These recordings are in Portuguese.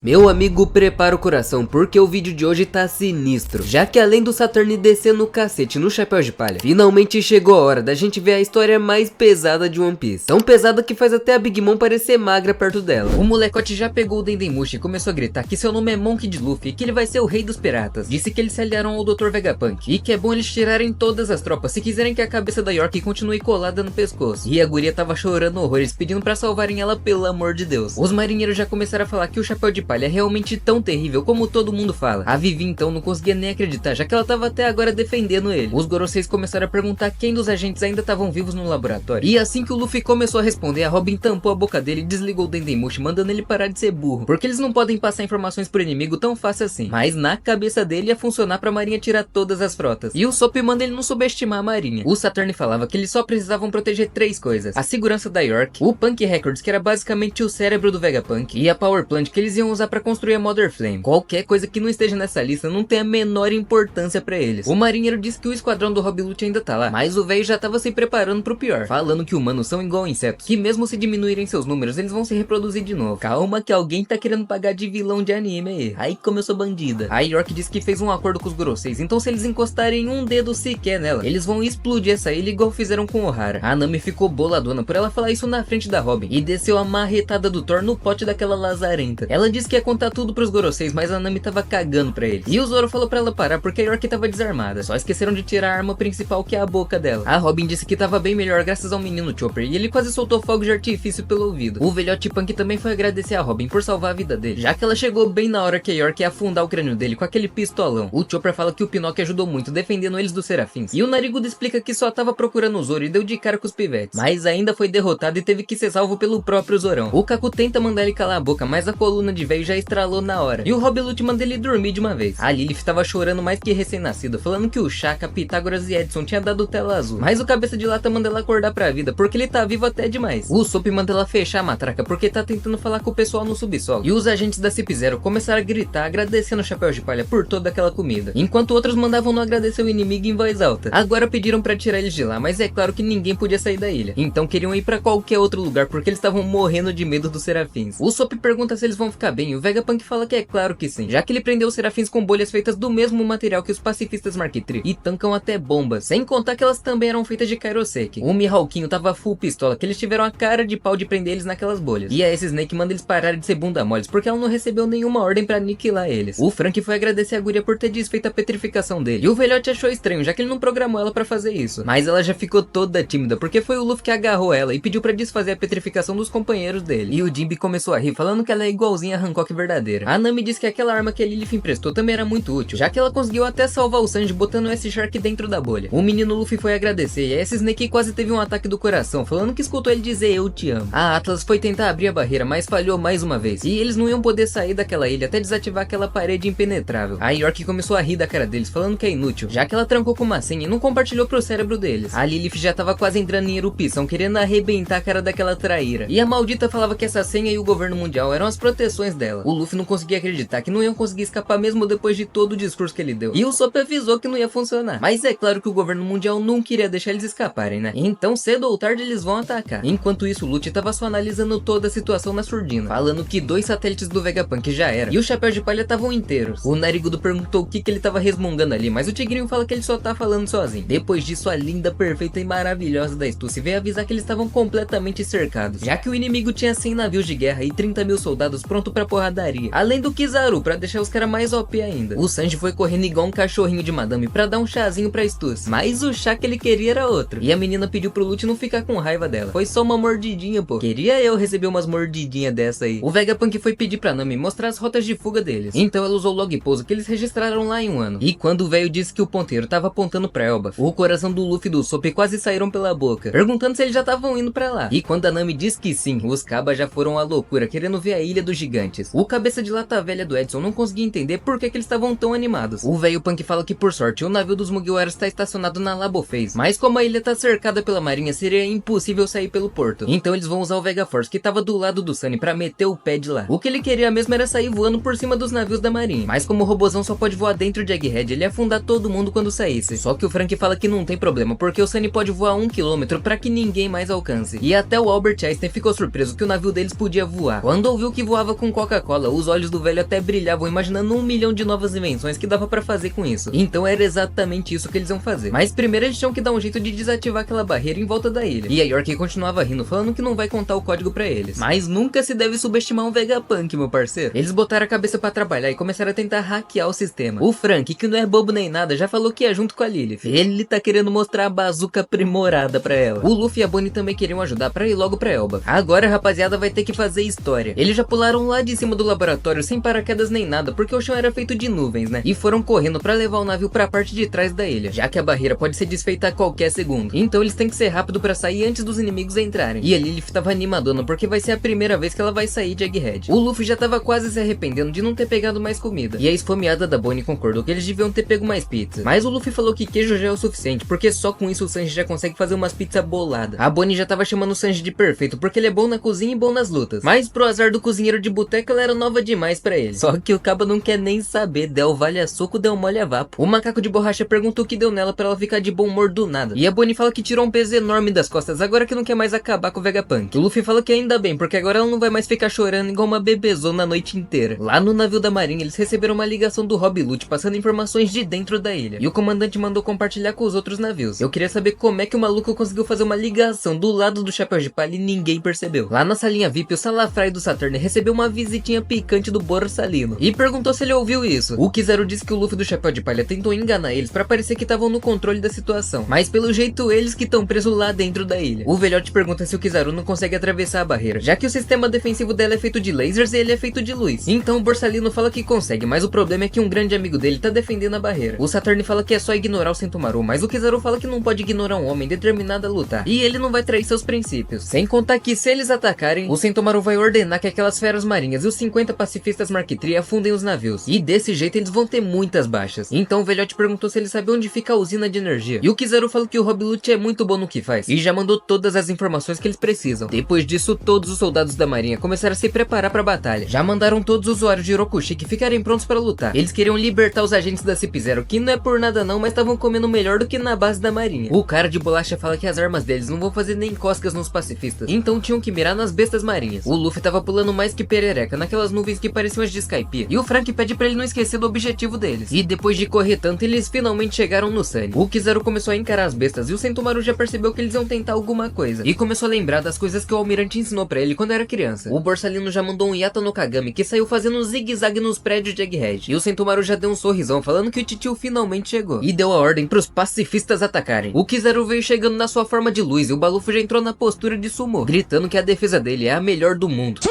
Meu amigo, prepara o coração, porque o vídeo de hoje tá sinistro. Já que além do Saturn descer no cacete no chapéu de palha, finalmente chegou a hora da gente ver a história mais pesada de One Piece. Tão pesada que faz até a Big Mom parecer magra perto dela. O molecote já pegou o Dendemushi e começou a gritar que seu nome é Monk D. Luffy e que ele vai ser o rei dos piratas. Disse que eles se aliaram ao Dr. Vegapunk e que é bom eles tirarem todas as tropas se quiserem que a cabeça da York continue colada no pescoço. E a guria tava chorando horrores, pedindo pra salvarem ela, pelo amor de Deus. Os marinheiros já começaram a falar que o chapéu de palha é realmente tão terrível como todo mundo fala. A Vivi então não conseguia nem acreditar, já que ela tava até agora defendendo ele. Os Goroseis começaram a perguntar quem dos agentes ainda estavam vivos no laboratório. E assim que o Luffy começou a responder, a Robin tampou a boca dele e desligou o Dendemushi, mandando ele parar de ser burro, porque eles não podem passar informações pro inimigo tão fácil assim. Mas na cabeça dele ia funcionar pra marinha tirar todas as frotas. E o Sop manda ele não subestimar a marinha. O Saturn falava que eles só precisavam proteger três coisas: a segurança da York, o Punk Records, que era basicamente o cérebro do Vegapunk, e a Power Plant, que eles iam usar pra construir a Mother Flame. Qualquer coisa que não esteja nessa lista não tem a menor importância pra eles. O marinheiro disse que o esquadrão do Rob Lute ainda tá lá, mas o velho já tava se preparando pro pior, falando que humanos são igual insetos, que mesmo se diminuírem seus números, eles vão se reproduzir de novo. Calma que alguém tá querendo pagar de vilão de anime aí. Aí começou bandida. A York disse que fez um acordo com os Goroseis, então se eles encostarem um dedo sequer nela, eles vão explodir essa ilha igual fizeram com Ohara. A Nami ficou boladona por ela falar isso na frente da Robin e desceu a marretada do Thor no pote daquela lazarenta. Ela disse que ia contar tudo pros Goroseis, mas a Nami tava cagando pra eles. E o Zoro falou pra ela parar porque a York tava desarmada. Só esqueceram de tirar a arma principal, que é a boca dela. A Robin disse que tava bem melhor graças ao menino Chopper, e ele quase soltou fogo de artifício pelo ouvido. O velhote Punk também foi agradecer a Robin por salvar a vida dele, já que ela chegou bem na hora que a York ia afundar o crânio dele com aquele pistolão. O Chopper fala que o Pinocchio ajudou muito defendendo eles dos Serafins. E o Narigudo explica que só tava procurando o Zoro e deu de cara com os pivetes, mas ainda foi derrotado e teve que ser salvo pelo próprio Zorão. O Kaku tenta mandar ele calar a boca, mas a coluna de velho já estralou na hora. E o Rob Lute manda ele dormir de uma vez. A Lilith tava chorando mais que recém-nascida, falando que o Shaka, Pitágoras e Edson tinha dado tela azul. Mas o cabeça de lata manda ela acordar pra vida, porque ele tá vivo até demais. O Sop manda ela fechar a matraca, porque tá tentando falar com o pessoal no subsolo. E os agentes da CIP0 começaram a gritar, agradecendo o chapéu de palha por toda aquela comida, enquanto outros mandavam não agradecer o inimigo em voz alta. Agora pediram pra tirar eles de lá, mas é claro que ninguém podia sair da ilha, então queriam ir pra qualquer outro lugar, porque eles estavam morrendo de medo dos Serafins. O Sop pergunta se eles vão ficar bem, e o Vegapunk fala que é claro que sim, já que ele prendeu os Serafins com bolhas feitas do mesmo material que os pacifistas Mark III, e tancam até bombas, sem contar que elas também eram feitas de Kairoseki. O Mihawkinho tava full pistola, que eles tiveram a cara de pau de prender eles naquelas bolhas. E a esse Snake manda eles pararem de ser bunda moles, porque ela não recebeu nenhuma ordem pra aniquilar eles. O Frank foi agradecer a guria por ter desfeito a petrificação dele, e o velhote achou estranho, já que ele não programou ela pra fazer isso. Mas ela já ficou toda tímida, porque foi o Luffy que agarrou ela e pediu pra desfazer a petrificação dos companheiros dele. E o Jinbe começou a rir, falando que ela é igualzinha a Hancock verdadeira. A Nami disse que aquela arma que a Lilith emprestou também era muito útil, já que ela conseguiu até salvar o Sanji botando o S-Shark dentro da bolha. O menino Luffy foi agradecer, e a S-Snake quase teve um ataque do coração, falando que escutou ele dizer eu te amo. A Atlas foi tentar abrir a barreira, mas falhou mais uma vez, e eles não iam poder sair daquela ilha até desativar aquela parede impenetrável. A York começou a rir da cara deles, falando que é inútil, já que ela trancou com uma senha e não compartilhou pro cérebro deles. A Lilith já tava quase entrando em erupção, querendo arrebentar a cara daquela traíra. E a maldita falava que essa senha e o governo mundial eram as proteções dela. O Luffy não conseguia acreditar que não iam conseguir escapar mesmo depois de todo o discurso que ele deu. E o Sop avisou que não ia funcionar. Mas é claro que o governo mundial não queria deixar eles escaparem, né? Então cedo ou tarde eles vão atacar. Enquanto isso, o Lute tava só analisando toda a situação na surdina, falando que 2 satélites do Vegapunk já era, e o chapéu de palha estavam inteiros. O Narigudo perguntou o que ele tava resmungando ali, mas o Tigrinho fala que ele só tá falando sozinho. Depois disso, a linda, perfeita e maravilhosa da Stussy veio avisar que eles estavam completamente cercados, já que o inimigo tinha 100 navios de guerra e 30 mil soldados pronto pra porradaria, além do Kizaru pra deixar os caras mais OP ainda. O Sanji foi correndo igual um cachorrinho de madame pra dar um chazinho pra Stussy, mas o chá que ele queria era outro, e a menina pediu pro Lute não ficar com raiva dela. Foi só uma mordidinha, pô. Queria eu receber umas mordidinhas dessa aí. O Vegapunk foi pedir pra Nami mostrar as rotas de fuga deles, então ela usou o log pouso que eles registraram lá em um ano. E quando o velho disse que o ponteiro tava apontando pra Elbaf, o coração do Luffy e do Sop quase saíram pela boca, perguntando se eles já estavam indo pra lá. E quando a Nami disse que sim, os cabas já foram à loucura, querendo ver a Ilha dos Gigantes. O cabeça de lata velha do Edson não conseguia entender por que eles estavam tão animados. O velho Punk fala que por sorte o navio dos Mugiwaras está estacionado na Labo Phase, mas como a ilha tá cercada pela marinha, seria impossível sair pelo porto. Então eles vão usar o Vega Force, que tava do lado do Sunny, pra meter o pé de lá. O que ele queria mesmo era sair voando por cima dos navios da marinha, mas como o robozão só pode voar dentro de Egghead, ele ia afundar todo mundo quando saísse. Só que o Frank fala que não tem problema, porque o Sunny pode voar 1 km pra que ninguém mais alcance. E até o Albert Einstein ficou surpreso que o navio deles podia voar, quando ouviu que voava com Coca-Cola, os olhos do velho até brilhavam imaginando 1 milhão de novas invenções que dava pra fazer com isso. Então era exatamente isso que eles iam fazer. Mas primeiro eles tinham que dar um jeito de desativar aquela barreira em volta da ilha. E a York continuava rindo, falando que não vai contar o código pra eles. Mas nunca se deve subestimar um Vegapunk, meu parceiro. Eles botaram a cabeça pra trabalhar e começaram a tentar hackear o sistema. O Frank, que não é bobo nem nada, já falou que ia junto com a Lilith. Ele tá querendo mostrar a bazuca aprimorada pra ela. O Luffy e a Bonnie também queriam ajudar pra ir logo pra Elba. Agora a rapaziada vai ter que fazer história. Eles já pularam lá de cima do laboratório sem paraquedas nem nada, porque o chão era feito de nuvens, né? E foram correndo pra levar o navio pra parte de trás da ilha, já que a barreira pode ser desfeita a qualquer segundo. Então eles têm que ser rápido pra sair antes dos inimigos entrarem. E a Lilith tava animadona porque vai ser a primeira vez que ela vai sair de Egghead. O Luffy já tava quase se arrependendo de não ter pegado mais comida. E a esfomeada da Bonnie concordou que eles deviam ter pego mais pizza. Mas o Luffy falou que queijo já é o suficiente, porque só com isso o Sanji já consegue fazer umas pizzas boladas. A Bonnie já tava chamando o Sanji de perfeito, porque ele é bom na cozinha e bom nas lutas. Mas pro azar do cozinheiro de boteca, ela era nova demais pra ele. Só que o cabo não quer nem saber, Del vale a soco, Del mole a vapo. O macaco de borracha perguntou o que deu nela pra ela ficar de bom humor do nada. E a Bonnie fala que tirou um peso enorme das costas, agora que não quer mais acabar com o Vegapunk. O Luffy fala que ainda bem, porque agora ela não vai mais ficar chorando igual uma bebezona a noite inteira. Lá no navio da marinha, eles receberam uma ligação do Rob Lute, passando informações de dentro da ilha. E o comandante mandou compartilhar com os outros navios. Eu queria saber como é que o maluco conseguiu fazer uma ligação do lado do Chapéu de Palha e ninguém percebeu. Lá na salinha VIP, o Salafrário do Saturno recebeu uma visitinha picante do Borsalino e perguntou se ele ouviu isso. O Kizaru disse que o Luffy do Chapéu de Palha tentou enganar eles pra parecer que estavam no controle da situação, mas pelo jeito eles que estão presos lá dentro da ilha. O velhote pergunta se o Kizaru não consegue atravessar a barreira, já que o sistema defensivo dela é feito de lasers e ele é feito de luz. Então o Borsalino fala que consegue, mas o problema é que um grande amigo dele tá defendendo a barreira. O Saturn fala que é só ignorar o Sentomaru, mas o Kizaru fala que não pode ignorar um homem determinado a lutar, e ele não vai trair seus princípios. Sem contar que se eles atacarem, o Sentomaru vai ordenar que aquelas feras marinhas e os 50 pacifistas Mark III afundem os navios, e desse jeito eles vão ter muitas baixas. Então o velhote perguntou se ele sabia onde fica a usina de energia, e o Kizaru falou que o Rob Lute é muito bom no que faz, e já mandou todas as informações que eles precisam. Depois disso, todos os soldados da marinha começaram a se preparar pra batalha. Já mandaram todos os usuários de Hirokushiki ficarem prontos para lutar. Eles queriam libertar os agentes da CP0, que não é por nada não, mas estavam comendo melhor do que na base da marinha. O cara de bolacha fala que as armas deles não vão fazer nem coscas nos pacifistas, então tinham que mirar nas bestas marinhas. O Luffy tava pulando mais que perereca naquelas nuvens que pareciam as de Skypiea, e o Frank pede pra ele não esquecer do objetivo deles. E depois de correr tanto, eles finalmente chegaram no Sunny. O Kizaru começou a encarar as bestas e o Sentomaru já percebeu que eles iam tentar alguma coisa, e começou a lembrar das coisas que o almirante ensinou pra ele quando era criança. O Borsalino já mandou um Yata no Kagami, que saiu fazendo um zigue-zague nos prédios de Egghead, e o Sentomaru já deu um sorrisão falando que o titio finalmente chegou, e deu a ordem pros pacifistas atacarem. O Kizaru veio chegando na sua forma de luz, e o Balufo já entrou na postura de sumo, gritando que a defesa dele é a melhor do mundo.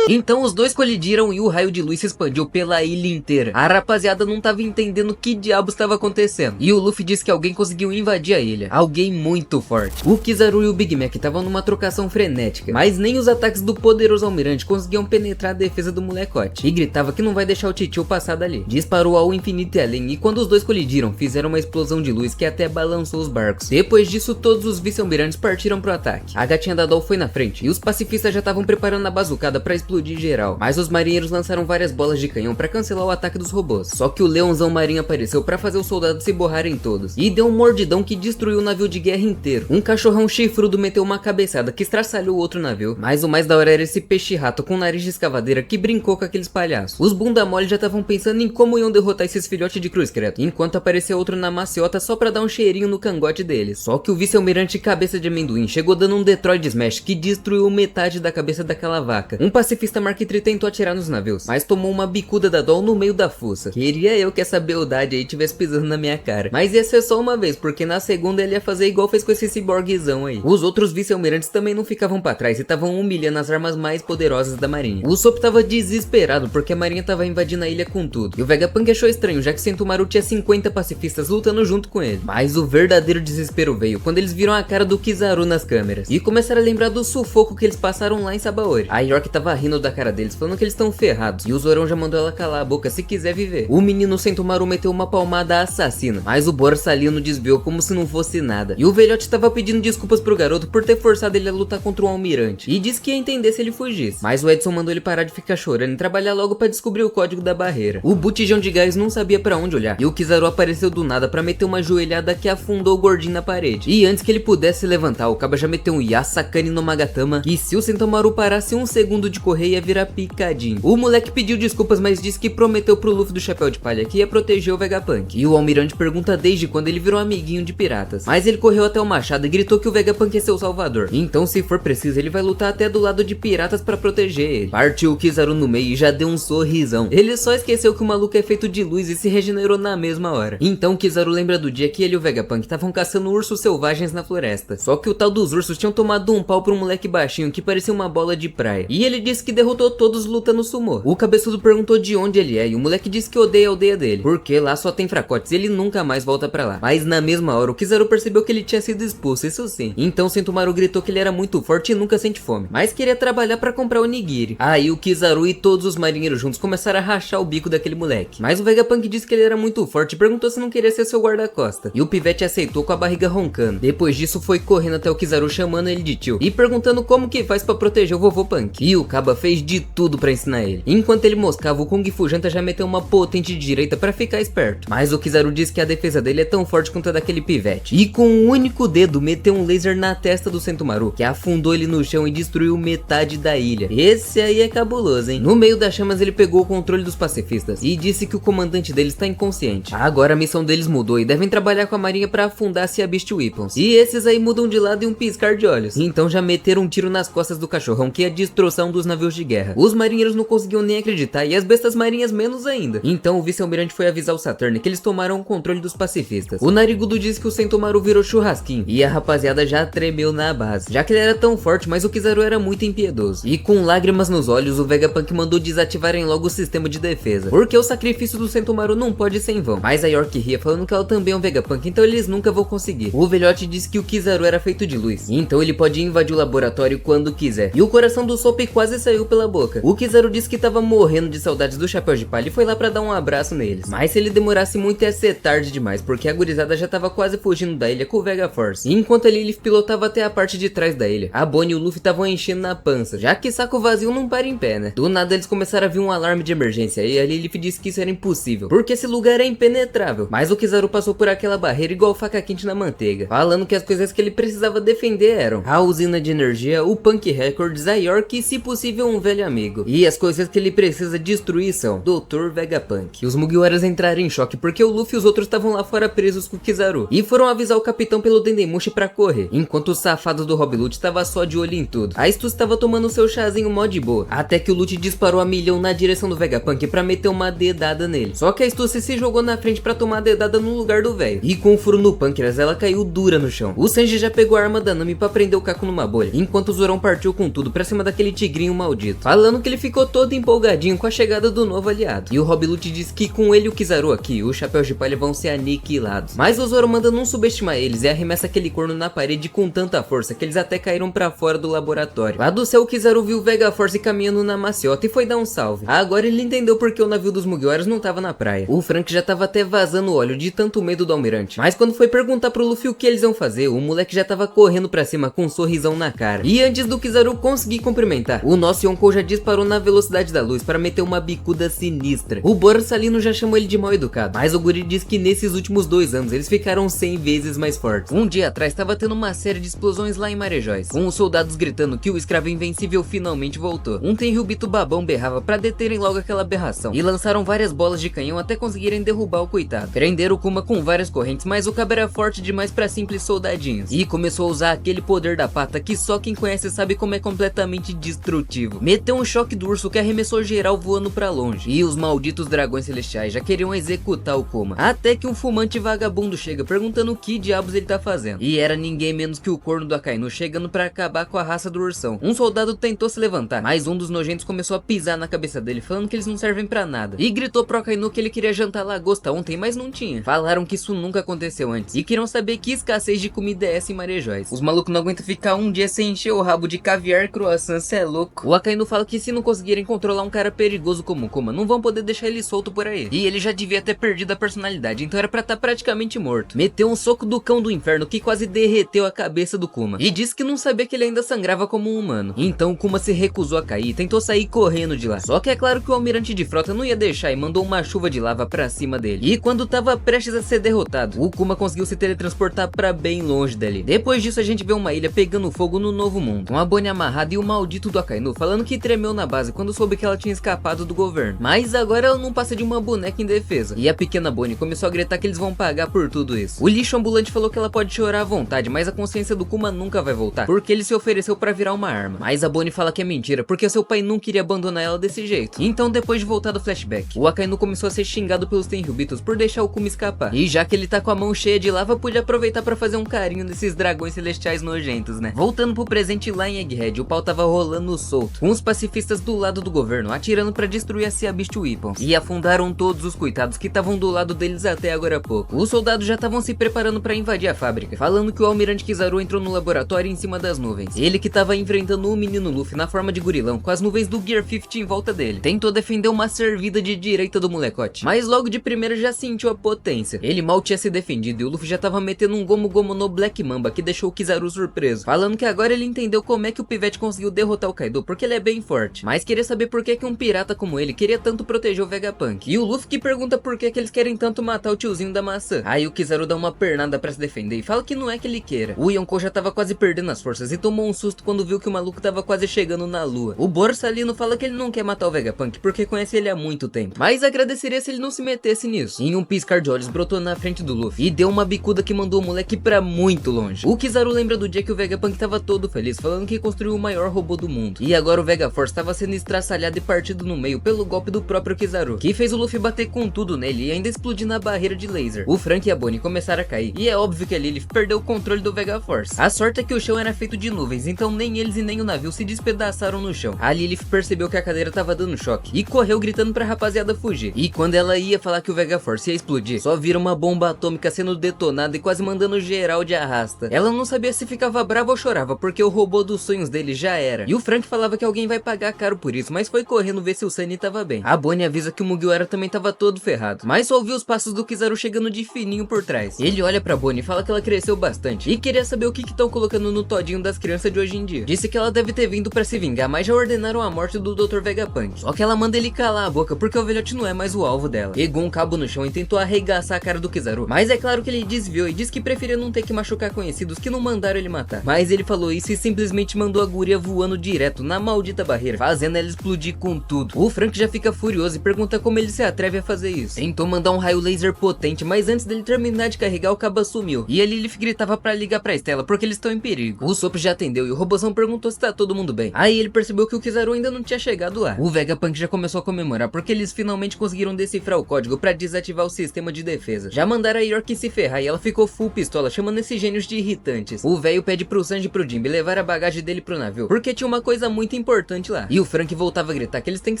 Então os dois colidiram e o raio de luz se expandiu pela ilha inteira. A rapaziada não tava entendendo o que diabos estava acontecendo, e o Luffy disse que alguém conseguiu invadir a ilha, alguém muito forte. O Kizaru e o Big Mac estavam numa trocação frenética, mas nem os ataques do poderoso almirante conseguiam penetrar a defesa do molecote, e gritava que não vai deixar o titio passar dali. Disparou ao infinito e além, e quando os dois colidiram, fizeram uma explosão de luz que até balançou os barcos. Depois disso, todos os vice-almirantes partiram pro ataque. A gatinha da Doll foi na frente, e os pacifistas já estavam preparando a bazucada pra explodir geral, mas os marinheiros lançaram várias bolas de canhão pra cancelar o ataque dos robôs. Só que o leãozão marinho apareceu pra fazer os soldados se borrarem todos, e deu um mordidão que destruiu o navio de guerra inteiro. Um cachorrão chifrudo meteu uma cabeçada que estraçalhou o outro navio, mas o mais da hora era esse peixe-rato com nariz de escavadeira que brincou com aqueles palhaços. Os bunda mole já estavam pensando em como iam derrotar esses filhotes de cruz credo, enquanto apareceu outro na maciota só pra dar um cheirinho no cangote deles. Só que o vice-almirante cabeça de amendoim chegou dando um Detroit Smash que destruiu metade da cabeça daquela vaca. Um pacifista Mark III tentou atirar nos navios, mas tomou uma bicuda da Doll no meio da fuça. Queria eu que essa beldade aí tivesse pisando na minha cara, mas ia ser só uma vez, porque na segunda ele ia fazer igual fez com esse ciborguezão aí. Os outros vice-almirantes também não ficavam pra trás e estavam humilhando as armas mais poderosas da marinha. O Sop tava desesperado porque a marinha tava invadindo a ilha com tudo, e o Vegapunk achou estranho, já que Sentomaru tinha 50 pacifistas lutando junto com ele. Mas o verdadeiro desespero veio quando eles viram a cara do Kizaru nas câmeras, e começaram a lembrar do sufoco que eles passaram lá em Sabaori. A York tava rindo da cara deles, falando que eles estão ferrados, e o Zorão já mandou ela calar a boca se quiser viver. O menino Sentomaru meteu uma palmada assassina, mas o Borsalino desviou como se não fosse nada, e o velhote tava pedindo desculpas pro garoto por ter forçado ele a lutar contra um almirante, e disse que ia entender se ele fugisse, mas o Edson mandou ele parar de ficar chorando e trabalhar logo pra descobrir o código da barreira. O botijão de gás não sabia pra onde olhar, e o Kizaru apareceu do nada pra meter uma joelhada que afundou o gordinho na parede, e antes que ele pudesse levantar, o caba já meteu um Yasakani no Magatama, e se o Sentomaru parasse um segundo de correr, morrer e ia virar picadinho. O moleque pediu desculpas, mas disse que prometeu pro Luffy do Chapéu de Palha que ia proteger o Vegapunk. E o almirante pergunta desde quando ele virou amiguinho de piratas. Mas ele correu até o machado e gritou que o Vegapunk é seu salvador. Então, se for preciso, ele vai lutar até do lado de piratas pra proteger ele. Partiu o Kizaru no meio e já deu um sorrisão. Ele só esqueceu que o maluco é feito de luz e se regenerou na mesma hora. Então, Kizaru lembra do dia que ele e o Vegapunk estavam caçando ursos selvagens na floresta. Só que o tal dos ursos tinham tomado um pau por um moleque baixinho que parecia uma bola de praia. E ele disse que derrotou todos lutando sumô. O cabeçudo perguntou de onde ele é e o moleque disse que odeia a aldeia dele, porque lá só tem fracotes e ele nunca mais volta pra lá. Mas na mesma hora o Kizaru percebeu que ele tinha sido expulso, isso sim. Então Sentomaru gritou que ele era muito forte e nunca sente fome, mas queria trabalhar pra comprar onigiri. Aí o Kizaru e todos os marinheiros juntos começaram a rachar o bico daquele moleque. Mas o Vegapunk disse que ele era muito forte e perguntou se não queria ser seu guarda-costa. E o pivete aceitou com a barriga roncando. Depois disso foi correndo até o Kizaru chamando ele de tio e perguntando como que faz pra proteger o vovô Punk. E o Kaba fez de tudo pra ensinar ele. Enquanto ele moscava, o Kung Fu Janta já meteu uma potente de direita pra ficar esperto. Mas o Kizaru disse que a defesa dele é tão forte quanto a daquele pivete. E com um único dedo meteu um laser na testa do Sentomaru, que afundou ele no chão e destruiu metade da ilha. Esse aí é cabuloso, hein? No meio das chamas ele pegou o controle dos pacifistas e disse que o comandante deles está inconsciente. Agora a missão deles mudou e devem trabalhar com a marinha pra afundar Sea Beast Weapons. E esses aí mudam de lado em um piscar de olhos. Então já meteram um tiro nas costas do cachorrão que ia destroçar um dos navios de guerra. Os marinheiros não conseguiam nem acreditar e as bestas marinhas menos ainda. Então o vice-almirante foi avisar o Saturn que eles tomaram o controle dos pacifistas. O Narigudo disse que o Sentomaru virou churrasquinho e a rapaziada já tremeu na base, já que ele era tão forte, mas o Kizaru era muito impiedoso. E com lágrimas nos olhos, o Vegapunk mandou desativarem logo o sistema de defesa, porque o sacrifício do Sentomaru não pode ser em vão. Mas a York ria falando que ela também é um Vegapunk, então eles nunca vão conseguir. O velhote disse que o Kizaru era feito de luz, então ele pode invadir o laboratório quando quiser. E o coração do Sop quase saiu pela boca. O Kizaru disse que tava morrendo de saudades do Chapéu de Palha e foi lá pra dar um abraço neles. Mas se ele demorasse muito ia ser tarde demais, porque a gurizada já tava quase fugindo da ilha com o Vega Force. E enquanto a Lilith pilotava até a parte de trás da ilha, a Bonnie e o Luffy estavam enchendo na pança, já que saco vazio não para em pé, né? Do nada eles começaram a vir um alarme de emergência e a Lilith disse que isso era impossível, porque esse lugar é impenetrável. Mas o Kizaru passou por aquela barreira igual faca quente na manteiga, falando que as coisas que ele precisava defender eram a usina de energia, o Punk Records, a York e, se possível, um velho amigo. E as coisas que ele precisa destruir são Dr. Vegapunk. E os Mugiwaras entraram em choque porque o Luffy e os outros estavam lá fora presos com o Kizaru e foram avisar o capitão pelo Dendemushi pra correr, enquanto o safado do Rob Lute tava só de olho em tudo. A Stu estava tomando seu chazinho mó de boa, até que o Lute disparou a milhão na direção do Vegapunk pra meter uma dedada nele. Só que a Stu se jogou na frente pra tomar a dedada no lugar do velho, e com um furo no pâncreas ela caiu dura no chão. O Sanji já pegou a arma da Nami pra prender o Kaku numa bolha, enquanto o Zorão partiu com tudo pra cima daquele tigrinho maldito, falando que ele ficou todo empolgadinho com a chegada do novo aliado. E o Rob Lute disse que com ele e o Kizaru aqui, os Chapéus de Palha vão ser aniquilados. Mas o Zoro manda não subestimar eles e arremessa aquele corno na parede com tanta força que eles até caíram pra fora do laboratório. Lá do céu o Kizaru viu o Vega Force caminhando na maciota e foi dar um salve. Agora ele entendeu porque o navio dos Mugiwaras não tava na praia. O Frank já tava até vazando óleo de tanto medo do almirante. Mas quando foi perguntar pro Luffy o que eles iam fazer, o moleque já tava correndo pra cima com um sorrisão na cara. E antes do Kizaru conseguir cumprimentar, o nosso Yonkou já disparou na velocidade da luz para meter uma bicuda sinistra. O Borsalino já chamou ele de mal educado, mas o guri disse que nesses últimos 2 anos eles ficaram 100 vezes mais fortes. Um dia atrás tava tendo uma série de explosões lá em Marejóis, com os soldados gritando que o escravo invencível finalmente voltou. Um Tenryubito babão berrava pra deterem logo aquela aberração, e lançaram várias bolas de canhão até conseguirem derrubar o coitado. Prenderam o Kuma com várias correntes, mas o cabo era forte demais pra simples soldadinhos, e começou a usar aquele poder da pata que só quem conhece sabe como é completamente destrutivo. Meteu um choque do urso que arremessou geral voando pra longe, e os malditos dragões celestiais já queriam executar o Kuma, até que um fumante vagabundo chega perguntando o que diabos ele tá fazendo, e era ninguém menos que o corno do Akainu chegando pra acabar com a raça do ursão. Um soldado tentou se levantar, mas um dos nojentos começou a pisar na cabeça dele falando que eles não servem pra nada, e gritou pro Akainu que ele queria jantar lagosta ontem, mas não tinha. Falaram que isso nunca aconteceu antes, e queriam saber que escassez de comida é essa em Marejóis. Os malucos não aguentam ficar um dia sem encher o rabo de caviar e croissant, cê é louco. O Akainu fala que se não conseguirem controlar um cara perigoso como o Kuma, não vão poder deixar ele solto por aí. E ele já devia ter perdido a personalidade, então era pra estar praticamente morto. Meteu um soco do cão do inferno que quase derreteu a cabeça do Kuma, e disse que não sabia que ele ainda sangrava como um humano. Então o Kuma se recusou a cair e tentou sair correndo de lá. Só que é claro que o almirante de frota não ia deixar e mandou uma chuva de lava pra cima dele. E quando tava prestes a ser derrotado, o Kuma conseguiu se teletransportar pra bem longe dali. Depois disso a gente vê uma ilha pegando fogo no novo mundo, com a Bonnie amarrada e o maldito do Akainu falando falando que tremeu na base quando soube que ela tinha escapado do governo. Mas agora ela não passa de uma boneca indefesa. E a pequena Bonnie começou a gritar que eles vão pagar por tudo isso. O lixo ambulante falou que ela pode chorar à vontade, mas a consciência do Kuma nunca vai voltar, porque ele se ofereceu pra virar uma arma. Mas a Bonnie fala que é mentira, porque seu pai não queria abandonar ela desse jeito. Então, depois de voltar do flashback, o Akainu começou a ser xingado pelos Tenryubitos por deixar o Kuma escapar. E já que ele tá com a mão cheia de lava, podia aproveitar pra fazer um carinho nesses dragões celestiais nojentos, né? Voltando pro presente lá em Egghead, o pau tava rolando solto, com os pacifistas do lado do governo atirando pra destruir a Sea Beast Weapons. E afundaram todos os coitados que estavam do lado deles até agora há pouco. Os soldados já estavam se preparando pra invadir a fábrica, falando que o almirante Kizaru entrou no laboratório em cima das nuvens. Ele que tava enfrentando o menino Luffy na forma de gorilão, com as nuvens do Gear 50 em volta dele. Tentou defender uma servida de direita do molecote, mas logo de primeira já sentiu a potência. Ele mal tinha se defendido e o Luffy já tava metendo um Gomu Gomu no Black Mamba, que deixou o Kizaru surpreso, falando que agora ele entendeu como é que o pivete conseguiu derrotar o Kaido, porque ele é bem forte, mas queria saber por que um pirata como ele queria tanto proteger o Vegapunk. E o Luffy que pergunta por que eles querem tanto matar o tiozinho da maçã. Aí o Kizaru dá uma pernada pra se defender e fala que não é que ele queira. O Yonkou já tava quase perdendo as forças e tomou um susto quando viu que o maluco tava quase chegando na lua. O Borsalino fala que ele não quer matar o Vegapunk porque conhece ele há muito tempo, mas agradeceria se ele não se metesse nisso. Em um piscar de olhos brotou na frente do Luffy e deu uma bicuda que mandou o moleque pra muito longe. O Kizaru lembra do dia que o Vegapunk tava todo feliz, falando que construiu o maior robô do mundo. E agora o Vegaforce tava sendo estraçalhado e partido no meio pelo golpe do próprio Kizaru, que fez o Luffy bater com tudo nele e ainda explodir na barreira de laser. O Frank e a Bonnie começaram a cair, e é óbvio que a Lilith perdeu o controle do Vegaforce. A sorte é que o chão era feito de nuvens, então nem eles e nem o navio se despedaçaram no chão. A Lilith percebeu que a cadeira tava dando choque e correu gritando pra rapaziada fugir. E quando ela ia falar que o Vegaforce ia explodir, só vira uma bomba atômica sendo detonada e quase mandando geral de arrasta. Ela não sabia se ficava brava ou chorava, porque o robô dos sonhos dele já era. E o Frank falava que alguém vai pagar caro por isso, mas foi correndo ver se o Sunny tava bem. A Bonnie avisa que o Mugiwara também tava todo ferrado, mas só ouviu os passos do Kizaru chegando de fininho por trás. Ele olha pra Bonnie e fala que ela cresceu bastante e queria saber o que estão colocando no todinho das crianças de hoje em dia. Disse que ela deve ter vindo pra se vingar, mas já ordenaram a morte do Dr. Vegapunk. Só que ela manda ele calar a boca porque o velhote não é mais o alvo dela. Pegou um cabo no chão e tentou arregaçar a cara do Kizaru, mas é claro que ele desviou e disse que preferia não ter que machucar conhecidos que não mandaram ele matar. Mas ele falou isso e simplesmente mandou a guria voando direto na maldita barreira, fazendo ela explodir com tudo. O Frank já fica furioso e pergunta como ele se atreve a fazer isso. Tentou mandar um raio laser potente, mas antes dele terminar de carregar, o cabo sumiu. E a Lilith gritava pra ligar pra Stella porque eles estão em perigo. O Sop já atendeu e o robôzão perguntou se tá todo mundo bem. Aí ele percebeu que o Kizaru ainda não tinha chegado lá. O Vegapunk já começou a comemorar porque eles finalmente conseguiram decifrar o código pra desativar o sistema de defesa. Já mandaram a York se ferrar e ela ficou full pistola, chamando esses gênios de irritantes. O velho pede pro Sanji e pro Jinbe levar a bagagem dele pro navio, porque tinha uma coisa muito importante lá. E o Frank voltava a gritar que eles têm que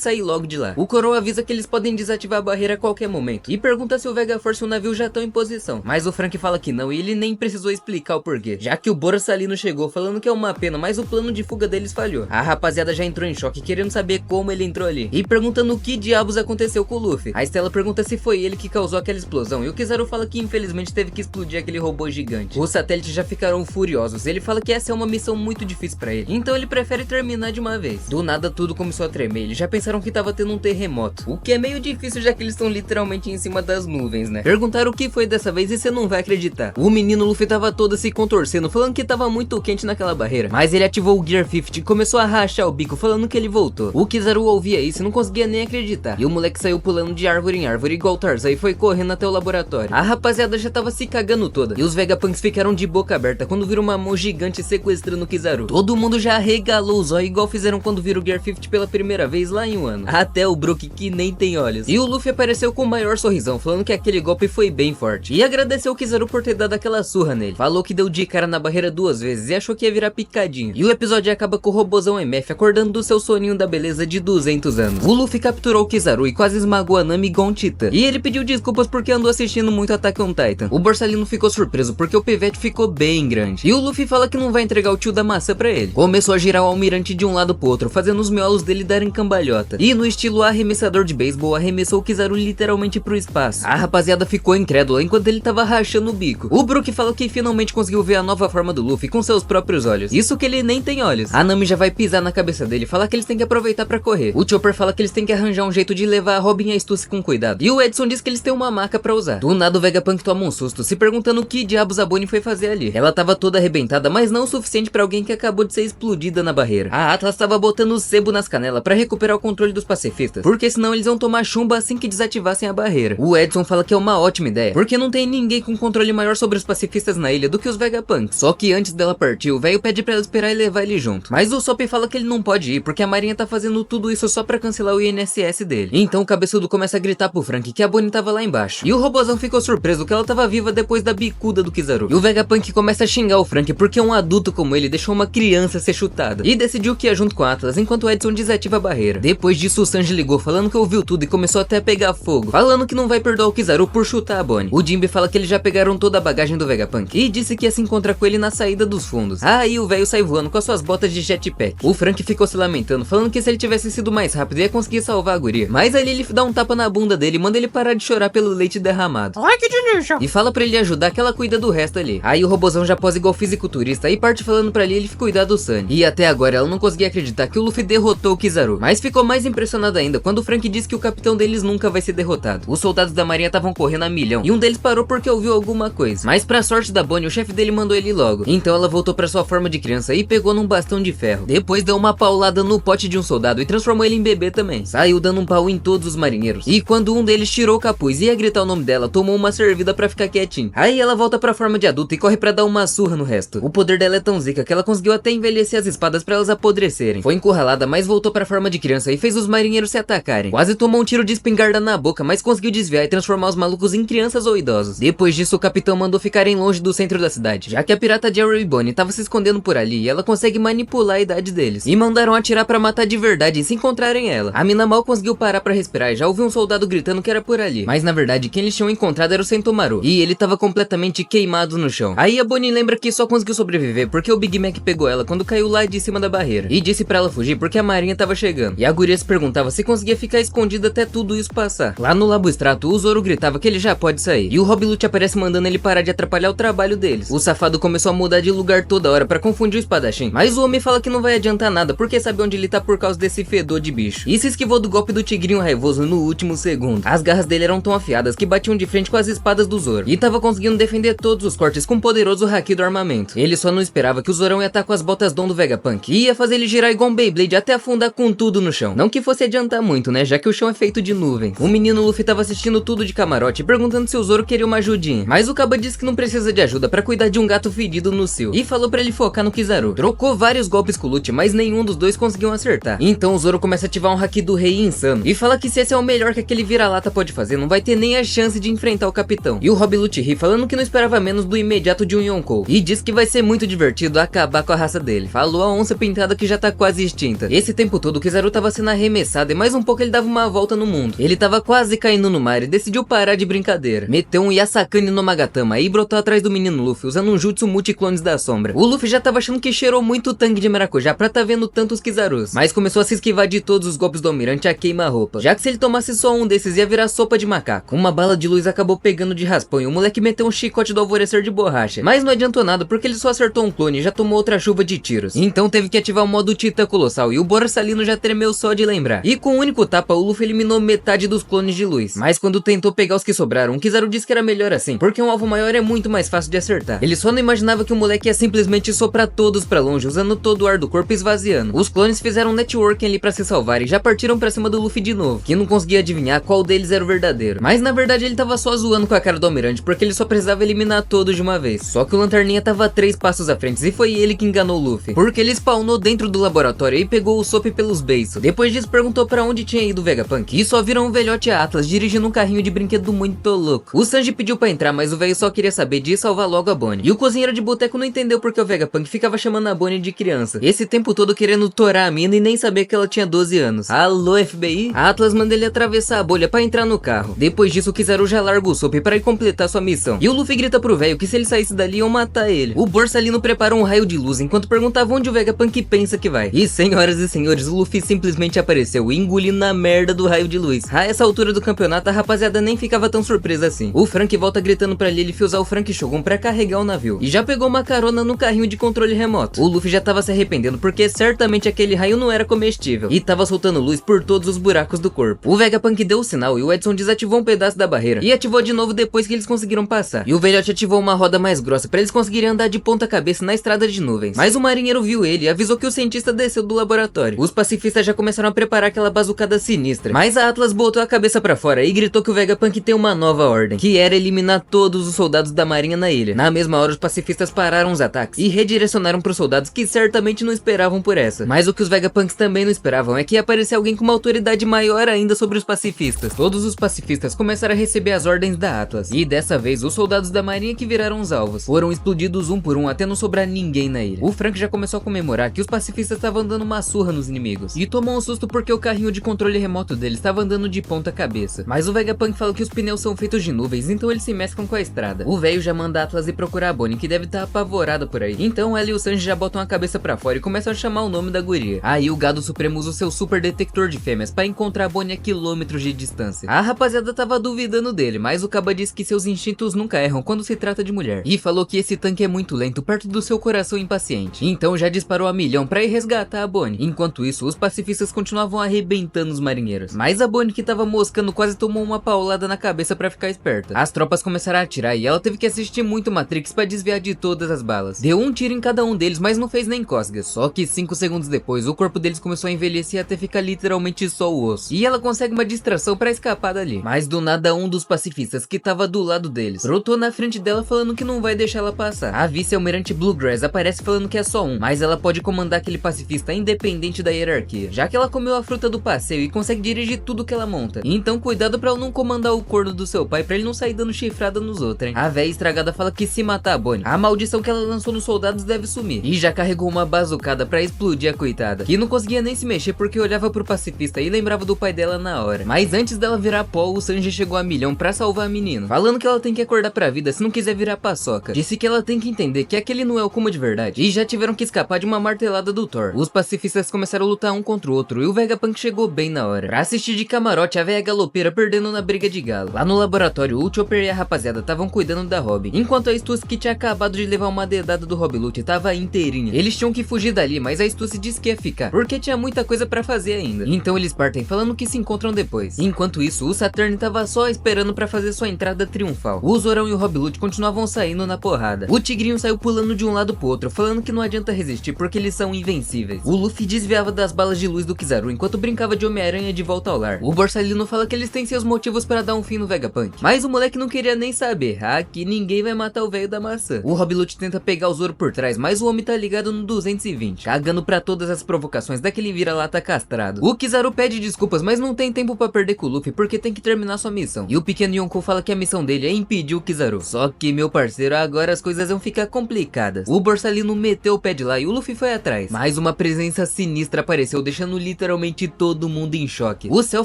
sair logo de lá. O Coroa avisa que eles podem desativar a barreira a qualquer momento e pergunta se o Vegaforce e o navio já estão em posição. Mas o Frank fala que não e ele nem precisou explicar o porquê, já que o Borsalino chegou falando que é uma pena, mas o plano de fuga deles falhou. A rapaziada já entrou em choque, querendo saber como ele entrou ali e perguntando o que diabos aconteceu com o Luffy. A Stella pergunta se foi ele que causou aquela explosão e o Kizaru fala que infelizmente teve que explodir aquele robô gigante. Os satélites já ficaram furiosos. Ele fala que essa é uma missão muito difícil pra ele, então ele prefere terminar de uma vez. Do nada tudo começou a tremer, eles já pensaram que tava tendo um terremoto, o que é meio difícil já que eles estão literalmente em cima das nuvens, né? Perguntaram o que foi dessa vez e você não vai acreditar. O menino Luffy tava todo se contorcendo, falando que tava muito quente naquela barreira, mas ele ativou o Gear 50 e começou a rachar o bico, falando que ele voltou. O Kizaru ouvia isso e não conseguia nem acreditar, e o moleque saiu pulando de árvore em árvore igual Tarzan e foi correndo até o laboratório. A rapaziada já tava se cagando toda, e os Vegapunks ficaram de boca aberta quando viram uma mão gigante sequestrando o Kizaru. Todo mundo já arregalou os olhos igual fizeram quando viram o Gear 50 pela primeira vez lá em um ano. Até o Brook, que nem tem olhos. E o Luffy apareceu com o maior sorrisão, falando que aquele golpe foi bem forte, e agradeceu o Kizaru por ter dado aquela surra nele. Falou que deu de cara na barreira 2 vezes e achou que ia virar picadinho. E o episódio acaba com o robozão MF acordando do seu soninho da beleza de 200 anos. O Luffy capturou o Kizaru e quase esmagou a Nami igual um titã. E ele pediu desculpas porque andou assistindo muito Attack on Titan. O Borsalino ficou surpreso porque o pivete ficou bem grande. E o Luffy fala que não vai entregar o tio da maçã pra ele. Começou a girar o almirante de um lado pro outro, fazendo os miolos dele darem cambalhota. E no estilo arremessador de beisebol, arremessou o Kizaru literalmente pro espaço. A rapaziada ficou incrédula enquanto ele tava rachando o bico. O Brook falou que finalmente conseguiu ver a nova forma do Luffy com seus próprios olhos. Isso que ele nem tem olhos. A Nami já vai pisar na cabeça dele e fala que eles têm que aproveitar pra correr. O Chopper fala que eles têm que arranjar um jeito de levar a Robin e a Stussy com cuidado. E o Edson diz que eles têm uma maca pra usar. Do nada o Vegapunk toma um susto, se perguntando o que diabos a Bonnie foi fazer ali. Ela tava toda arrebentada, mas não o suficiente pra alguém que acabou de ser explodida na barreira. A Atlas tava botando sebo nas canelas pra recuperar o controle dos pacifistas, porque senão eles iam tomar chumba assim que desativassem a barreira. O Edson fala que é uma ótima ideia, porque não tem ninguém com controle maior sobre os pacifistas na ilha do que os Vegapunks. Só que antes dela partir, o velho pede pra ela esperar e levar ele junto. Mas o Sop fala que ele não pode ir, porque a Marinha tá fazendo tudo isso só pra cancelar o INSS dele. Então o cabeçudo começa a gritar pro Frank que a Bonnie tava lá embaixo. E o robozão ficou surpreso que ela tava viva depois da bicuda do Kizaru. E o Vegapunk começa a xingar o Frank porque um adulto como ele deixou uma criança ser chutada. E decidiu que ia junto com Atlas enquanto o Edson desativa a barreira. Depois disso o Sanji ligou falando que ouviu tudo e começou até a pegar fogo, falando que não vai perdoar o Kizaru por chutar a Bonnie. O Jinbe fala que eles já pegaram toda a bagagem do Vegapunk e disse que ia se encontrar com ele na saída dos fundos. Aí o velho sai voando com as suas botas de jetpack. O Frank ficou se lamentando, falando que se ele tivesse sido mais rápido ia conseguir salvar a guria. Mas ali ele dá um tapa na bunda dele e manda ele parar de chorar pelo leite derramado. Ai, que delícia! E fala pra ele ajudar que ela cuida do resto ali. Aí o robozão já posa igual fisiculturista e parte falando pra Lilith cuidar do Sunny. E até agora ela não conseguia acreditar que o Luffy derrotou o Kizaru. Mas ficou mais impressionada ainda quando o Frank disse que o capitão deles nunca vai ser derrotado. Os soldados da marinha estavam correndo a milhão e um deles parou porque ouviu alguma coisa. Mas pra sorte da Bonnie, o chefe dele mandou ele logo. Então ela voltou pra sua forma de criança e pegou num bastão de ferro. Depois deu uma paulada no pote de um soldado e transformou ele em bebê também. Saiu dando um pau em todos os marinheiros. E quando um deles tirou o capuz e ia gritar o nome dela, tomou uma servida pra ficar quietinho. Aí ela volta pra forma de adulta e corre pra dar uma surra no resto. O poder dela é tão zica que ela conseguiu até envelhecer as espadas pra elas apodrecerem. Foi encurralada, mas voltou pra forma de criança e fez os marinheiros se atacarem. Quase tomou um tiro de espingarda na boca, mas conseguiu desviar e transformar os malucos em crianças ou idosos. Depois disso, o capitão mandou ficarem longe do centro da cidade, já que a pirata Jerry e Bonnie tava se escondendo por ali e ela consegue manipular a idade deles. E mandaram atirar pra matar de verdade se encontrarem ela. A mina mal conseguiu parar pra respirar e já ouviu um soldado gritando que era por ali. Mas na verdade, quem eles tinham encontrado era o Sentomaru. E ele tava completamente queimado no chão. Aí a Bonnie lembra que só conseguiu sobreviver porque o Big Mac pegou ela quando caiu lá de cima da barreira. E disse pra ela fugir porque a marinha tava chegando. E a guria se perguntava se conseguia ficar escondida até tudo isso passar. Lá no Labo Extrato, o Zoro gritava que ele já pode sair. E o Rob Lute aparece mandando ele parar de atrapalhar o trabalho deles. O safado começou a mudar de lugar toda hora pra confundir o espadachim. Mas o homem fala que não vai adiantar nada porque sabe onde ele tá por causa desse fedor de bicho. E se esquivou do golpe do tigrinho raivoso no último segundo. As garras dele eram tão afiadas que batiam de frente com as espadas do Zoro. E tava conseguindo defender todos os cortes com o poderoso haki do armamento. Ele só não esperava que o Zorão ia estar com as botas Dom do Vegapunk e ia fazer ele girar igual um Beyblade até afundar com tudo no chão. Não que fosse adiantar muito, né, já que o chão é feito de nuvens. O menino Luffy tava assistindo tudo de camarote perguntando se o Zoro queria uma ajudinha. Mas o Kaba disse que não precisa de ajuda pra cuidar de um gato fedido no Seal. E falou pra ele focar no Kizaru. Trocou vários golpes com o Lute, mas nenhum dos dois conseguiu acertar. Então o Zoro começa a ativar um haki do rei insano. E fala que se esse é o melhor que aquele vira-lata pode fazer, não vai ter nem a chance de enfrentar o capitão. E o Rob Lute ri falando que não esperava menos do imediato de um Yonkou. E diz que vai ser muito divertido acabar com a raça dele. Falou a onça pintada que já tá quase extinta. Esse tempo todo o Kizaru tava sendo arremessado e mais um pouco ele dava uma volta no mundo. Ele tava quase caindo no mar e decidiu parar de brincadeira. Meteu um Yasakani no Magatama e brotou atrás do menino Luffy usando um jutsu multiclones da sombra. O Luffy já tava achando que cheirou muito tangue de maracujá pra tá vendo tantos Kizarus. Mas começou a se esquivar de todos os golpes do almirante a queima-roupa. Já que se ele tomasse só um desses ia virar sopa de macaco. Uma bala de luz acabou pegando de raspão e o moleque meteu um chicote do alvorecer de borracha. Mas não adiantou nada porque ele só acertou um clone e já tomou outra chuva de tiros. Então teve que ativar o modo Titã Colossal e o Borsalino já tremeu só de lembrar. E com um único tapa o Luffy eliminou metade dos clones de luz. Mas quando tentou pegar os que sobraram, o Kizaru disse que era melhor assim, porque um alvo maior é muito mais fácil de acertar. Ele só não imaginava que o moleque ia simplesmente soprar todos pra longe, usando todo o ar do corpo e esvaziando. Os clones fizeram um networking ali pra se salvar e já partiram pra cima do Luffy de novo, que não conseguia adivinhar qual deles era o verdadeiro. Mas na verdade ele tava só zoando com a cara do almirante, porque ele só precisava eliminar todos de uma vez. Só que o Lanterninha tava 3 passos à frente e foi ele que enganou o Luffy, porque ele spawnou dentro do laboratório e pegou o Sop pelos beiços. Depois disso perguntou pra onde tinha ido o Vegapunk e só viram um velhote Atlas dirigindo um carrinho de brinquedo muito louco. O Sanji pediu pra entrar, mas o velho só queria saber de salvar logo a Bonnie. E o cozinheiro de boteco não entendeu porque o Vegapunk ficava chamando a Bonnie de criança. Esse tempo todo querendo torar a mina e nem saber que ela tinha 12 anos. Alô, FBI? A Atlas manda ele atravessar a bolha pra entrar no carro. Depois disso, o Kizaru já larga o Sop pra ir completar sua missão. E o Luffy grita pro velho que se ele saísse dali iam matar ele. O Borsalino prepara um raio de luz enquanto perguntava onde o Vegapunk pensa que vai. E senhoras e senhores, o Luffy simplesmente apareceu engolindo a merda do raio de luz. A essa altura do campeonato, a rapaziada nem ficava tão surpresa assim. O Frank volta gritando pra Lilith usar o Frank Shogun pra carregar o navio. E já pegou uma carona no carrinho de controle remoto. O Luffy já tava se arrependendo porque certamente aquele raio não era comestível. E tava soltando luz por todos os buracos do corpo. O Vegapunk deu o sinal e o Edson desativou um pedaço da barreira. E ativou de novo depois que eles conseguiram passar. E o velhote ativou uma roda mais grossa pra eles conseguirem andar de ponta cabeça na estrada de nuvens. Mas o marinheiro viu ele e avisou que os cientistas pacifista desceu do laboratório. Os pacifistas já começaram a preparar aquela bazucada sinistra, mas a Atlas botou a cabeça pra fora e gritou que o Vegapunk tem uma nova ordem, que era eliminar todos os soldados da marinha na ilha. Na mesma hora os pacifistas pararam os ataques e redirecionaram pros soldados que certamente não esperavam por essa. Mas o que os Vegapunks também não esperavam é que ia aparecer alguém com uma autoridade maior ainda sobre os pacifistas. Todos os pacifistas começaram a receber as ordens da Atlas, e dessa vez os soldados da marinha que viraram os alvos foram explodidos um por um até não sobrar ninguém na ilha. O Frank já começou a comemorar que os pacifistas estavam dando uma surra nos inimigos, e tomou um susto porque o carrinho de controle remoto dele estava andando de ponta cabeça. Mas o Vegapunk falou que os pneus são feitos de nuvens, então eles se mesclam com a estrada. O velho já manda a Atlas ir procurar a Bonnie, que deve estar apavorada por aí. Então ela e o Sanji já botam a cabeça pra fora e começam a chamar o nome da guria. Aí o Gado Supremo usa o seu super detector de fêmeas pra encontrar a Bonnie a quilômetros de distância. A rapaziada tava duvidando dele, mas o Kaba disse que seus instintos nunca erram quando se trata de mulher, e falou que esse tanque é muito lento perto do seu coração impaciente. Então já disparou a milhão pra ir resgatar a Bonnie. Enquanto isso, os pacifistas continuavam arrebentando os marinheiros, mas a Bonnie, que tava moscando, quase tomou uma paulada na cabeça pra ficar esperta. As tropas começaram a atirar e ela teve que assistir muito Matrix pra desviar de todas as balas. Deu um tiro em cada um deles, mas não fez nem cócegas. Só que 5 segundos depois, o corpo deles começou a envelhecer até ficar literalmente só o osso, e ela consegue uma distração pra escapar dali. Mas do nada, um dos pacifistas que tava do lado deles brotou na frente dela falando que não vai deixar ela passar. A vice-almirante Bluegrass aparece falando que é só um, mas ela pode comandar aquele pacifista independente da hierarquia, já que ela comeu a fruta do passeio e consegue dirigir tudo que ela monta. Então cuidado pra ela não comandar o corno do seu pai, pra ele não sair dando chifrada nos outros, hein? A véia estragada fala que se matar a Bonnie, a maldição que ela lançou nos soldados deve sumir, e já carregou uma bazucada pra explodir a coitada, que não conseguia nem se mexer porque olhava pro pacifista e lembrava do pai dela na hora. Mas antes dela virar pó, o Sanji chegou a milhão pra salvar a menina, falando que ela tem que acordar pra vida se não quiser virar paçoca. Disse que ela tem que entender que aquele não é o Kuma de verdade, e já tiveram que escapar de uma martelada do Thor. Os pacifistas começaram a lutar um contra o outro, e o Vegapunk chegou bem na hora. Pra assistir de camarote, a véia galopeira perdendo na briga de galo. Lá no laboratório, o Chopper e a rapaziada estavam cuidando da Robin, enquanto a Stussy, que tinha acabado de levar uma dedada do Rob Lute, tava inteirinha. Eles tinham que fugir dali, mas a Stussy disse que ia ficar, porque tinha muita coisa pra fazer ainda. Então eles partem falando que se encontram depois. Enquanto isso, o Saturn tava só esperando pra fazer sua entrada triunfal. O Zorão e o Rob Lute continuavam saindo na porrada. O Tigrinho saiu pulando de um lado pro outro, falando que não adianta resistir porque eles são invencíveis. O Luffy desviava das balas de luz do Kizaru enquanto brincava de Homem-Aranha de volta ao lar. O Borsalino fala que eles têm seus motivos para dar um fim no Vegapunk, mas o moleque não queria nem saber. Aqui ninguém vai matar o velho da maçã. O Rob Lute tenta pegar o Zoro por trás, mas o homem tá ligado no 220, cagando pra todas as provocações daquele vira-lata castrado. O Kizaru pede desculpas, mas não tem tempo pra perder com o Luffy porque tem que terminar sua missão. E o pequeno Yonkou fala que a missão dele é impedir o Kizaru. Só que, meu parceiro, agora as coisas vão ficar complicadas. O Borsalino meteu o pé de lá e o Luffy foi atrás, mas uma presença sinistra apareceu, deixando literalmente todo mundo em choque. O céu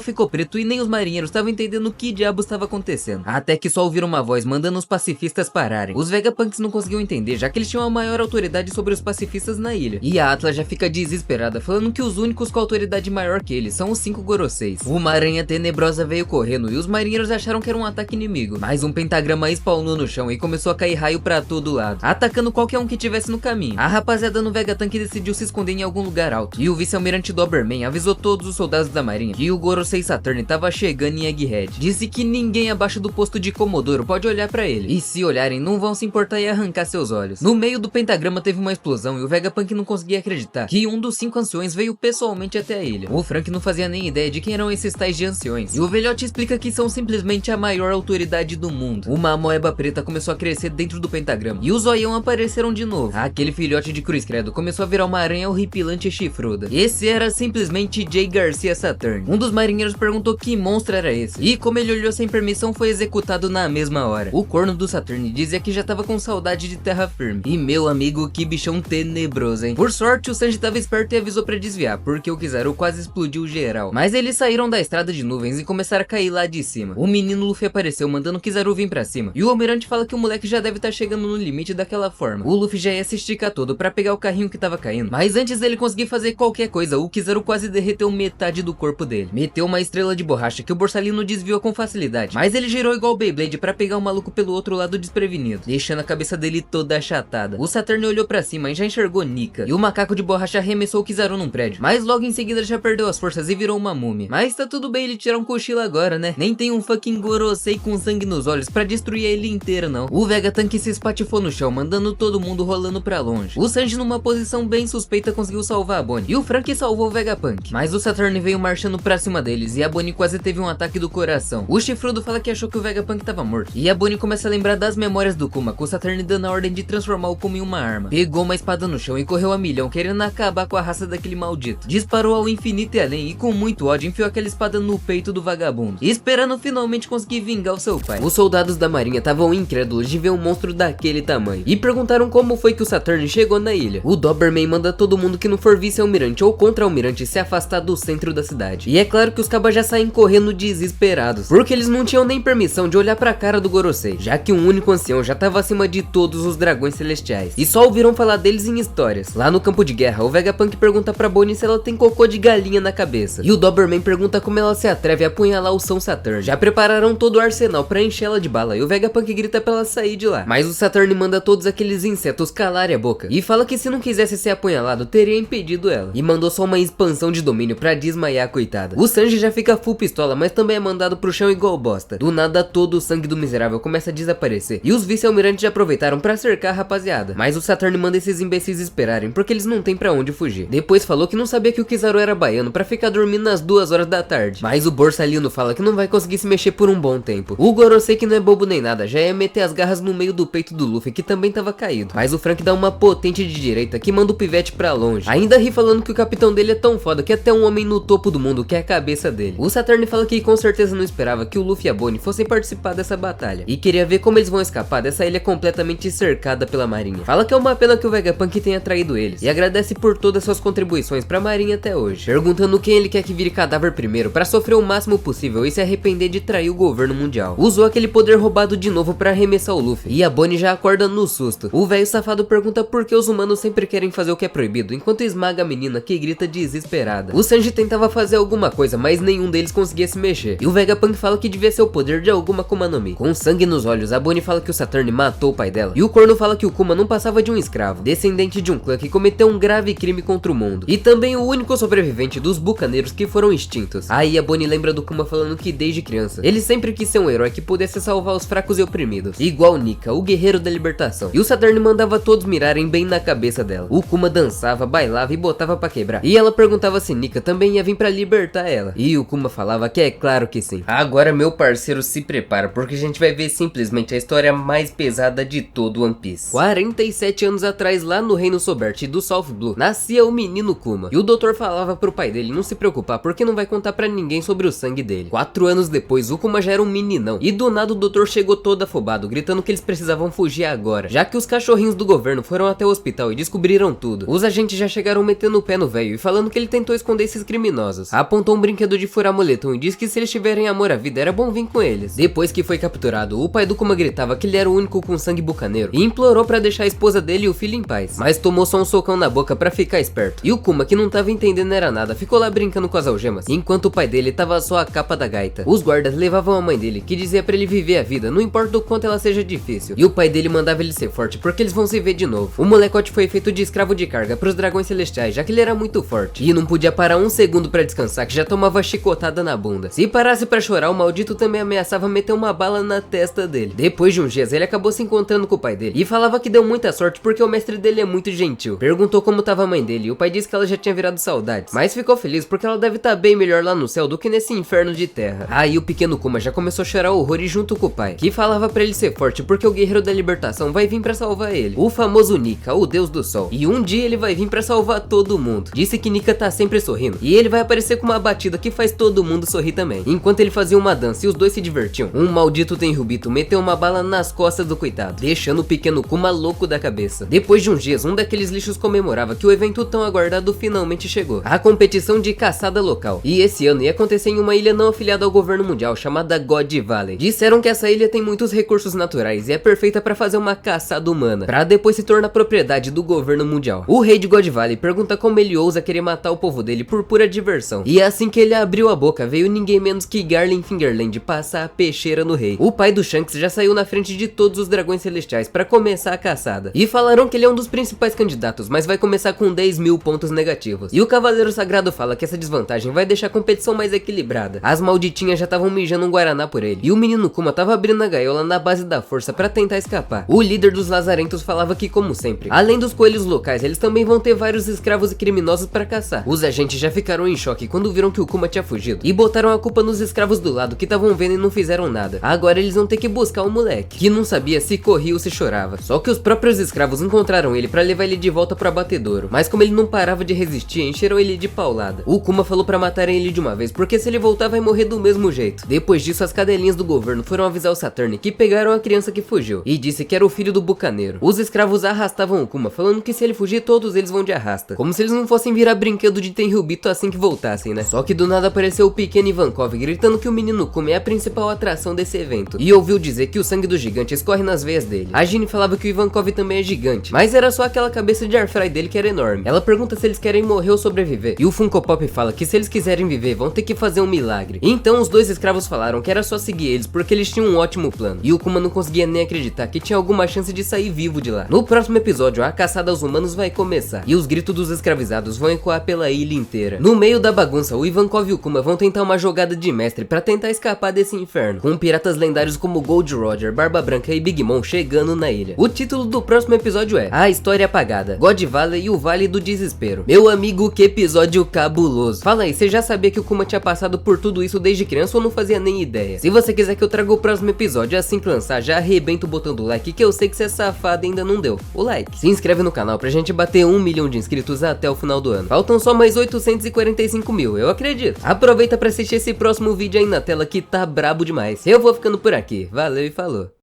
ficou preto e nem os marinheiros estavam entendendo o que diabos estava acontecendo, até que só ouviram uma voz mandando os pacifistas pararem. Os Vegapunks não conseguiam entender, já que eles tinham a maior autoridade sobre os pacifistas na ilha, e a Atlas já fica desesperada, falando que os únicos com autoridade maior que eles são os 5 Goroseis. Uma aranha tenebrosa veio correndo e os marinheiros acharam que era um ataque inimigo, mas um pentagrama spawnou no chão e começou a cair raio pra todo lado, atacando qualquer um que tivesse no caminho. A rapaziada no Vegapunk decidiu se esconder em algum lugar alto, e o vice-almirante Doberman avisou todos os soldados da marinha que o Gorosei Saturn tava chegando em Egghead. Disse que ninguém abaixo do posto de Comodoro pode olhar pra ele, e se olharem não vão se importar em arrancar seus olhos. No meio do pentagrama teve uma explosão e o Vegapunk não conseguia acreditar que um dos 5 anciões veio pessoalmente até a ilha. O Frank não fazia nem ideia de quem eram esses tais de anciões, e o velhote explica que são simplesmente a maior autoridade do mundo. Uma amoeba preta começou a crescer dentro do pentagrama, e os zoião apareceram de novo. Aquele filhote de cruz credo começou a virar uma aranha horripilante e chifruda. Esse era simplesmente Jay Garcia Saturn. Um dos marinheiros perguntou que monstro era esse, e como ele olhou sem permissão, foi executado na mesma hora. O corno do Saturn dizia que já tava com saudade de terra firme, e meu amigo, que bichão tenebroso, hein? Por sorte, o Sanji tava esperto e avisou pra desviar, porque o Kizaru quase explodiu geral. Mas eles saíram da estrada de nuvens e começaram a cair lá de cima. O menino Luffy apareceu mandando o Kizaru vir pra cima, e o almirante fala que o moleque já deve estar chegando no limite daquela forma. O Luffy já ia se esticar todo pra pegar o carrinho que tava caindo, mas antes dele conseguir fazer qualquer coisa, o Kizaru quase derreteu metade do corpo dele. Meteu uma estrela de borracha que o Borsalino desviou com facilidade, mas ele girou igual o Beyblade pra pegar o maluco pelo outro lado desprevenido, deixando a cabeça dele toda achatada. O Saturn olhou pra cima e já enxergou Nika, e o macaco de borracha arremessou o Kizaru num prédio, mas logo em seguida já perdeu as forças e virou uma múmia. Mas tá tudo bem ele tirar um cochilo agora, né? Nem tem um fucking Gorosei com sangue nos olhos pra destruir a ilha inteira, não. O Vegapunk se espatifou no chão, mandando todo mundo rolando pra longe. O Sanji, numa posição bem suspeita, Vegeta conseguiu salvar a Bonnie, e o Frank salvou o Vegapunk. Mas o Saturn veio marchando pra cima deles, e a Bonnie quase teve um ataque do coração. O Chifrudo fala que achou que o Vegapunk tava morto, e a Bonnie começa a lembrar das memórias do Kuma, com o Saturn dando a ordem de transformar o Kuma em uma arma. Pegou uma espada no chão e correu a milhão, querendo acabar com a raça daquele maldito. Disparou ao infinito e além, e com muito ódio enfiou aquela espada no peito do vagabundo, esperando finalmente conseguir vingar o seu pai. Os soldados da marinha estavam incrédulos de ver um monstro daquele tamanho, e perguntaram como foi que o Saturn chegou na ilha. O Doberman manda todo mundo que não for vice-almirante ou contra-almirante se afastar do centro da cidade. E é claro que os cabas já saem correndo desesperados, porque eles não tinham nem permissão de olhar pra cara do Gorosei, já que um único ancião já tava acima de todos os dragões celestiais, e só ouviram falar deles em histórias. Lá no campo de guerra, o Vegapunk pergunta pra Bonnie se ela tem cocô de galinha na cabeça, e o Doberman pergunta como ela se atreve a apunhalar o São Saturn. Já prepararam todo o arsenal pra encher ela de bala, e o Vegapunk grita pra ela sair de lá, mas o Saturn manda todos aqueles insetos calarem a boca, e fala que se não quisesse ser apunhalado, teria impedido ela, e mandou só uma expansão de domínio pra desmaiar a coitada. O Sanji já fica full pistola, mas também é mandado pro chão igual bosta. Do nada, todo o sangue do miserável começa a desaparecer, e os vice-almirantes já aproveitaram pra cercar a rapaziada, mas o Saturn manda esses imbecis esperarem, porque eles não têm pra onde fugir. Depois falou que não sabia que o Kizaru era baiano pra ficar dormindo nas 2 horas da tarde, mas o Borsalino fala que não vai conseguir se mexer por um bom tempo. O Gorosei, que não é bobo nem nada, já ia meter as garras no meio do peito do Luffy, que também tava caído, mas o Frank dá uma potente de direita que manda o pivete pra longe, ainda ri falando que o capitão dele é tão foda que até um homem no topo do mundo quer a cabeça dele. O Saturn fala que com certeza não esperava que o Luffy e a Bonnie fossem participar dessa batalha, e queria ver como eles vão escapar dessa ilha completamente cercada pela marinha. Fala que é uma pena que o Vegapunk tenha traído eles, e agradece por todas suas contribuições pra marinha até hoje, perguntando quem ele quer que vire cadáver primeiro pra sofrer o máximo possível e se arrepender de trair o governo mundial. Usou aquele poder roubado de novo pra arremessar o Luffy, e a Bonnie já acorda no susto. O velho safado pergunta por que os humanos sempre querem fazer o que é proibido, enquanto esmaga a menina, que grita desesperada. O Sanji tentava fazer alguma coisa, mas nenhum deles conseguia se mexer, e o Vegapunk fala que devia ser o poder de alguma Akuma no Mi. Com sangue nos olhos, a Bonnie fala que o Saturn matou o pai dela, e o corno fala que o Kuma não passava de um escravo, descendente de um clã que cometeu um grave crime contra o mundo, e também o único sobrevivente dos bucaneiros que foram extintos. Aí a Bonnie lembra do Kuma falando que desde criança ele sempre quis ser um herói que pudesse salvar os fracos e oprimidos, igual Nika, o guerreiro da libertação, e o Saturn mandava todos mirarem bem na cabeça dela. O Kuma dançava, bailava e botava pra quebrar, e ela perguntava se Nika também ia vir pra libertar ela, e o Kuma falava que é claro que sim. Agora, meu parceiro, se prepara, porque a gente vai ver simplesmente a história mais pesada de todo One Piece. 47 anos atrás, lá no reino Sobert do South Blue, nascia o menino Kuma, e o doutor falava pro pai dele não se preocupar, porque não vai contar pra ninguém sobre o sangue dele. 4 anos depois, o Kuma já era um meninão, e do nada o doutor chegou todo afobado, gritando que eles precisavam fugir agora, já que os cachorrinhos do governo foram até o hospital e descobriram tudo. Os agentes já chegaram metendo o pé no velho e falando que ele tentou esconder esses criminosos. Apontou um brinquedo de furar moletom e disse que se eles tiverem amor à vida era bom vir com eles. Depois que foi capturado, o pai do Kuma gritava que ele era o único com sangue bucaneiro e implorou pra deixar a esposa dele e o filho em paz, mas tomou só um socão na boca pra ficar esperto. E o Kuma, que não tava entendendo era nada, ficou lá brincando com as algemas, enquanto o pai dele tava só a capa da gaita. Os guardas levavam a mãe dele, que dizia pra ele viver a vida, não importa o quanto ela seja difícil, e o pai dele mandava ele ser forte, porque eles vão se ver de novo. O molecote foi feito de escravo de carga pros dragões celestiais, já que ele era muito forte, e não podia parar um segundo pra descansar, que já tomava chicotada na bunda. Se parasse pra chorar, o maldito também ameaçava meter uma bala na testa dele. Depois de uns dias, ele acabou se encontrando com o pai dele, e falava que deu muita sorte porque o mestre dele é muito gentil. Perguntou como tava a mãe dele, e o pai disse que ela já tinha virado saudades, mas ficou feliz porque ela deve estar bem melhor lá no céu do que nesse inferno de terra. Aí o pequeno Kuma já começou a chorar horrores junto com o pai, que falava pra ele ser forte porque o guerreiro da libertação vai vir pra salvar ele, o famoso Nika, o deus do sol, e um dia ele vai vir pra salvar todo mundo. Disse que Nika tá sempre sorrindo, e ele vai aparecer com uma batida que faz todo mundo sorrir também. Enquanto ele fazia uma dança e os dois se divertiam, um maldito Tenryubito meteu uma bala nas costas do coitado, deixando o pequeno Kuma louco da cabeça. Depois de uns dias, um daqueles lixos comemorava que o evento tão aguardado finalmente chegou, a competição de caçada local, e esse ano ia acontecer em uma ilha não afiliada ao governo mundial chamada God Valley. Disseram que essa ilha tem muitos recursos naturais e é perfeita pra fazer uma caçada humana, pra depois se tornar propriedade do governo mundial. O rei de God Valley pergunta como ele ousa querer matar o povo dele por pura diversão, e assim que ele abriu a boca, veio ninguém menos que Garland Fingerland passar a peixeira no rei. O pai do Shanks já saiu na frente de todos os dragões celestiais pra começar a caçada, e falaram que ele é um dos principais candidatos, mas vai começar com 10.000 pontos negativos. E o Cavaleiro Sagrado fala que essa desvantagem vai deixar a competição mais equilibrada. As malditinhas já estavam mijando um guaraná por ele, e o menino Kuma tava abrindo a gaiola na base da força pra tentar escapar. O líder dos lazarentos falava que, como sempre, além dos coelhos locais, eles também vão vão ter vários escravos e criminosos pra caçar. Os agentes já ficaram em choque quando viram que o Kuma tinha fugido e botaram a culpa nos escravos do lado que estavam vendo e não fizeram nada. Agora eles vão ter que buscar o moleque, que não sabia se corria ou se chorava. Só que os próprios escravos encontraram ele pra levar ele de volta pro abatedouro, mas como ele não parava de resistir, encheram ele de paulada. O Kuma falou pra matarem ele de uma vez, porque se ele voltar vai morrer do mesmo jeito. Depois disso, as cadelinhas do governo foram avisar o Saturn que pegaram a criança que fugiu e disse que era o filho do bucaneiro. Os escravos arrastavam o Kuma, falando que se ele fugir todos eles vão de arrasta, como se eles não fossem virar brinquedo de Tenryubito assim que voltassem, né? Só que do nada apareceu o pequeno Ivankov gritando que o menino Kuma é a principal atração desse evento e ouviu dizer que o sangue do gigante escorre nas veias dele. A Ginny falava que o Ivankov também é gigante, mas era só aquela cabeça de airfry dele que era enorme. Ela pergunta se eles querem morrer ou sobreviver, e o Funko Pop fala que se eles quiserem viver vão ter que fazer um milagre. Então os dois escravos falaram que era só seguir eles porque eles tinham um ótimo plano, e o Kuma não conseguia nem acreditar que tinha alguma chance de sair vivo de lá. No próximo episódio, a caçada aos humanos vai começar e os gritos dos escravizados vão ecoar pela ilha inteira. No meio da bagunça, o Ivankov e o Kuma vão tentar uma jogada de mestre pra tentar escapar desse inferno, com piratas lendários como Gold Roger, Barba Branca e Big Mom chegando na ilha. O título do próximo episódio é A História Apagada, God Valley e o Vale do Desespero. Meu amigo, que episódio cabuloso. Fala aí, você já sabia que o Kuma tinha passado por tudo isso desde criança ou não fazia nem ideia? Se você quiser que eu traga o próximo episódio assim que lançar, já arrebenta o botão do like, que eu sei que você é safado e ainda não deu o like. Se inscreve no canal pra gente bater 1 milhão de inscritos até o final do ano. Faltam só mais 845 mil, eu acredito. Aproveita pra assistir esse próximo vídeo aí na tela que tá brabo demais. Eu vou ficando por aqui, valeu e falou.